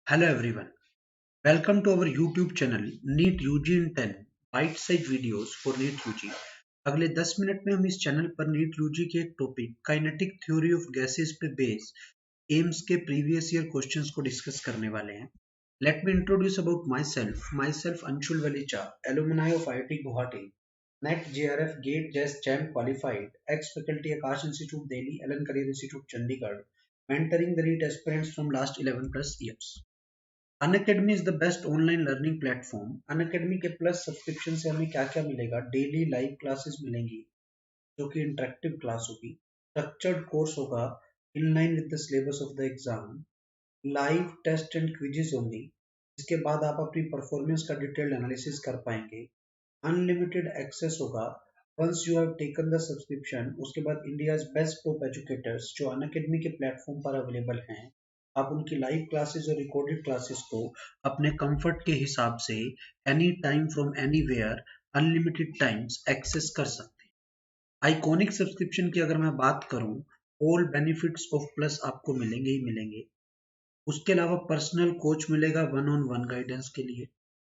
Hello everyone, welcome to our YouTube channel NEET UG in 10 byte size videos for NEET UG. अगले 10 minute में हम इस channel पर NEET UG के एक topic kinetic theory of gases पे base AIIMS के प्रीवियस ईयर क्वेश्चंस को डिस्कस करने वाले हैं। Let me introduce about myself Anshul Walicha, alumni of IIT Guwahati, net JRF GATE JEST JAM qualified, ex faculty Aakash institute Delhi, Allen career institute Chandigarh, mentoring the NEET aspirants from last 11 plus years। Unacademy is the best online learning platform. Unacademy के plus subscription से हमें क्या क्या मिलेगा? Daily live classes मिलेंगी जो कि interactive class होगी, स्ट्रक्चर्ड कोर्स होगा in line with the syllabus of the exam, live test and quizzes होंगी, इसके बाद आप अपनी परफॉर्मेंस का डिटेल्ड एनालिसिस कर पाएंगे, अनलिमिटेड एक्सेस होगा once you have taken the subscription. उसके बाद इंडियाज बेस्ट टॉप एजुकेटर्स जो अनअकैडमी के प्लेटफॉर्म पर अवेलेबल हैं, आप उनकी लाइव क्लासेस और रिकॉर्डेड क्लासेस को अपने कंफर्ट के हिसाब से any time from anywhere unlimited times access कर सकते हैं। आइकॉनिक सब्सक्रिप्शन की अगर मैं बात करूं, ऑल बेनिफिट्स ऑफ प्लस आपको मिलेंगे ही मिलेंगे। उसके अलावा पर्सनल कोच मिलेगा वन ऑन वन गाइडेंस के लिए,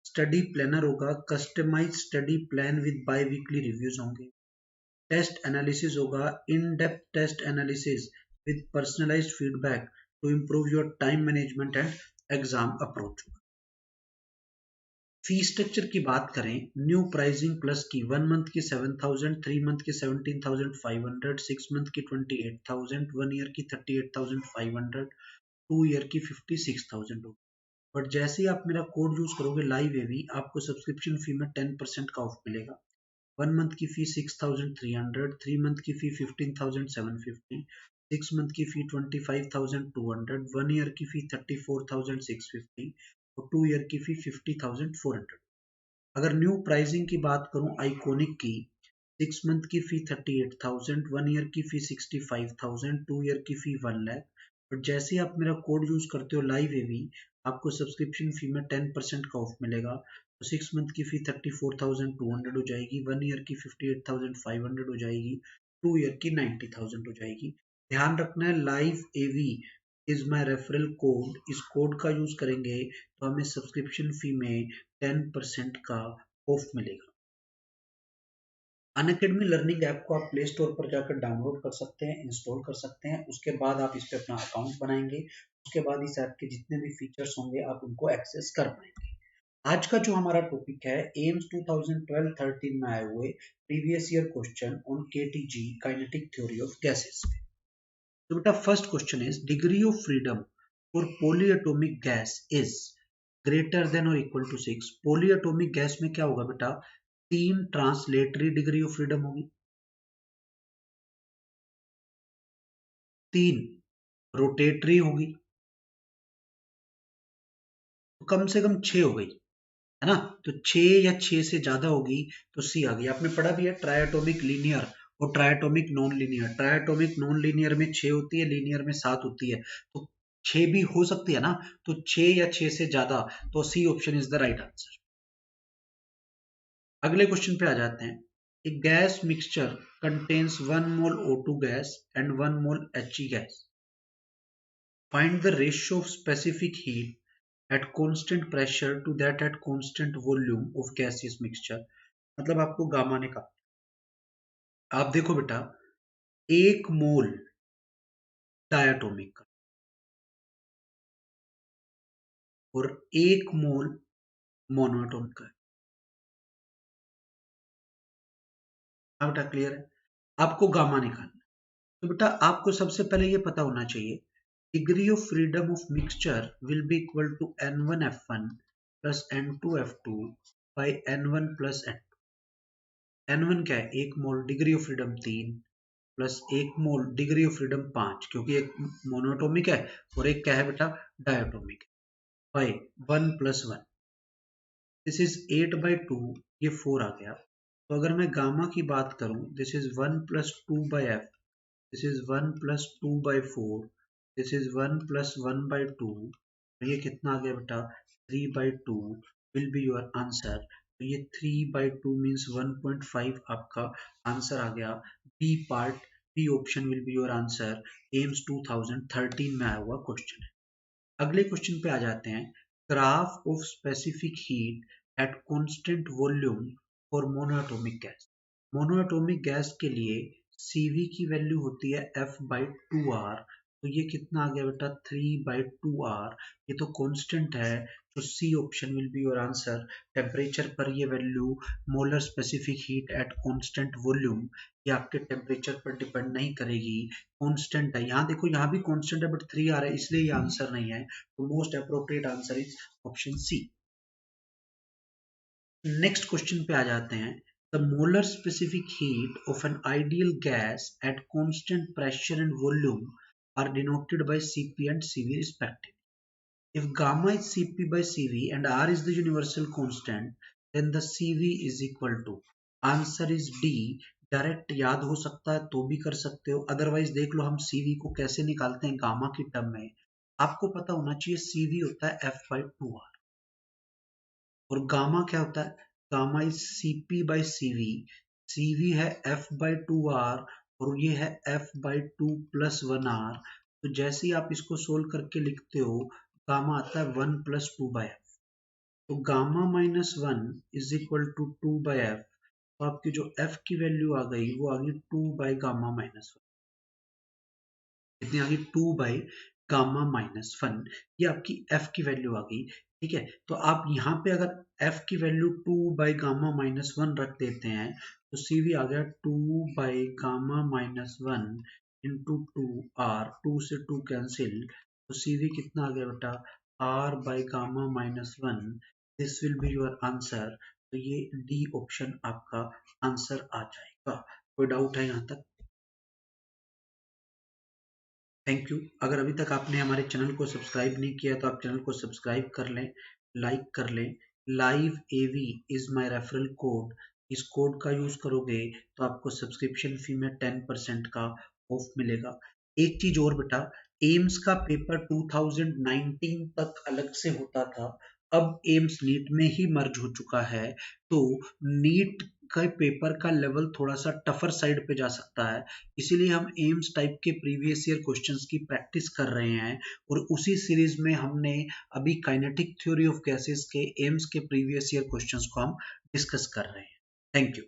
स्टडी प्लानर होगा, customise study plan with biweekly reviews होंगे, टेस्ट एनालिसिस होगा, in depth test analysis with personalised feedback to improve your time management and exam approach. Fee structure की बात करें, new pricing plus की 1 month की 7,000, 3 month की 17,500, 6 month की 28,000, 1 year की 38,500, 2 ईयर की 56,000 होगी। बट जैसे ही आप मेरा कोड यूज करोगे लाइव एवी, आपको सब्सक्रिप्शन फी में 10% का ऑफ मिलेगा। 1 मंथ की फी 6,300, 3 मंथ की फी 15,750, 6 मंथ की फी 25,200, 1 ईयर की फी 34,650 और 2 ईयर की फी 50,400। अगर न्यू प्राइसिंग की बात करूं आइकॉनिक की, 6 मंथ की फी 38,000, 1 ईयर की फी 65,000, 2 ईयर की फी 1 लाख। बट जैसे ही आप मेरा कोड यूज करते हो लाइव एवी, आपको सब्सक्रिप्शन फी में 10% का ऑफ मिलेगा। तो 6 मंथ की फी 34,200 हो जाएगी, 1 ईयर की 58,500 हो जाएगी, 2 ईयर की 90,000 हो जाएगी। ध्यान रखना है, live AV is my referral code. इस कोड का यूज करेंगे तो हमें सब्सक्रिप्शन फी में 10% का ऑफ मिलेगा। अनअकैडमी लर्निंग ऐप को आप प्ले स्टोर पर जाकर डाउनलोड कर सकते हैं, इंस्टॉल कर सकते हैं। उसके बाद आप इस पे अपना अकाउंट बनाएंगे। उसके बाद इस ऐप के जितने भी फीचर्स होंगे आप उनको एक्सेस कर पाएंगे। आज का जो हमारा टॉपिक है, एम्स 2012-13 में आए हुए previous year question on KTG kinetic theory of gases. तो बेटा first question is degree of freedom for polyatomic gas is greater than और इक्वल टू 6। पॉलीएटॉमिक गैस में क्या होगा बेटा? 3 ट्रांसलेटरी डिग्री ऑफ फ्रीडम होगी, 3 रोटेटरी होगी, तो कम से कम 6 हो गई, है ना? तो 6 या 6 से ज्यादा होगी तो सी आ गई। आपने पढ़ा भी है ट्रायटोमिक लीनियर और ट्रायटोमिक नॉन लीनियर। ट्रायटोमिक नॉन लीनियर में 6 होती है, लीनियर में 7 होती है, तो 6 भी हो सकती है ना? तो 6 या 6 से ज्यादा, तो C option is the right answer. अगले क्वेश्चन पे आ जाते हैं। A gas mixture contains 1 mole O2 gas and 1 mole He gas. Find the ratio of specific heat at constant pressure to that at constant volume of gaseous mixture। मतलब आपको gamma ने कहा, आप देखो बेटा, 1 मोल डायटोमिक का और 1 मोल मोनोएटॉमिक का है। हाँ बेटा क्लियर है? आपको गामा निकालना। तो बेटा आपको सबसे पहले ये पता होना चाहिए, degree of freedom of mixture will be equal to N1F1 plus N2F2 by N1 plus N2। N1 क्या है? 1 mole, degree of freedom 3 plus 1 mole, degree of freedom 5, क्योंकि एक मोनोएटॉमिक है और एक क्या है बेटा? Diatomic. By 1 plus 1, this is 8/2, ये 4 आ गया। तो अगर मैं गामा की बात करूं, this is 1 plus 2/f, this is 1 plus 2/4, this is 1 plus 1/2, तो ये कितना आ गया बेटा? 3/2 विल बी योर आंसर। तो ये 3/2 मीन्स 1.5 आपका आंसर आ गया। B part, B option will be your answer. AIIMS 2013 में आया हुआ क्वेश्चन है। अगले क्वेश्चन पे आ जाते हैं। Graph of specific heat at constant volume for monoatomic gas. Monoatomic gas के लिए CV की वैल्यू होती है F/2R। तो ये कितना आ गया बेटा 3/2R। ये तो कांस्टेंट है, तो C option will be your answer. Temperature पर ये value molar specific heat at constant volume, ये आपके टेम्परेचर पर डिपेंड नहीं करेगी, कांस्टेंट है। यहाँ देखो यहाँ भी कांस्टेंट है बट 3 आ रहा है, इसलिए ये आंसर नहीं है। तो most appropriate answer is option C. Next question पे आ जाते हैं। The molar specific heat of an ideal gas at constant pressure and volume are denoted by Cp and Cv respectively. If gamma is Cp by Cv and R is the universal constant, then the Cv is equal to, answer is D. Direct याद हो सकता है तो भी कर सकते हो, otherwise देख लो हम Cv को कैसे निकालते हैं गामा की टर्म में। आपको पता होना चाहिए Cv होता है F/2R और गामा क्या होता है, gamma is Cp by Cv। Cv है F/2R और ये है F/2 + 1R। तो जैसे ही आप इसको सोल्व करके लिखते हो, गामा आता है 1 + 2/f। तो gamma -1 is equal to 2/f। तो आपकी जो f की वैल्यू आ गई वो आ गई 2/γ-1। कितनी आ गई 2/γ-1। ये आपकी f की वैल्यू आ गई। ठीक है, तो आप यहाँ पे अगर f की वैल्यू 2/γ-1 रख देते हैं तो CV आ गया 2/γ-1 इंटू 2R। 2 से 2 कैंसिल, तो CV कितना आ गया बेटा R/γ-1। This will be your answer. तो ये डी ऑप्शन आपका आंसर आ जाएगा। कोई डाउट है यहाँ तक? Thank you. अगर अभी तक आपने हमारे चैनल को सब्सक्राइब नहीं किया तो आप चैनल को सब्सक्राइब कर लें, लाइक कर लें। Live AV is my referral code. इस कोड का यूज करोगे तो आपको सब्सक्रिप्शन फी में 10% का ऑफ मिलेगा। एक चीज और बेटा, एम्स का पेपर 2019 तक अलग से होता था, अब एम्स नीट में ही मर्ज हो चुका है। तो नीट का पेपर का लेवल थोड़ा सा टफर साइड पे जा सकता है, इसीलिए हम एम्स टाइप के प्रीवियस ईयर क्वेश्चंस की प्रैक्टिस कर रहे हैं। और उसी सीरीज में हमने अभी काइनेटिक थ्योरी ऑफ गैसेस के एम्स के प्रीवियस ईयर क्वेश्चंस को हम डिस्कस कर रहे हैं। Thank you.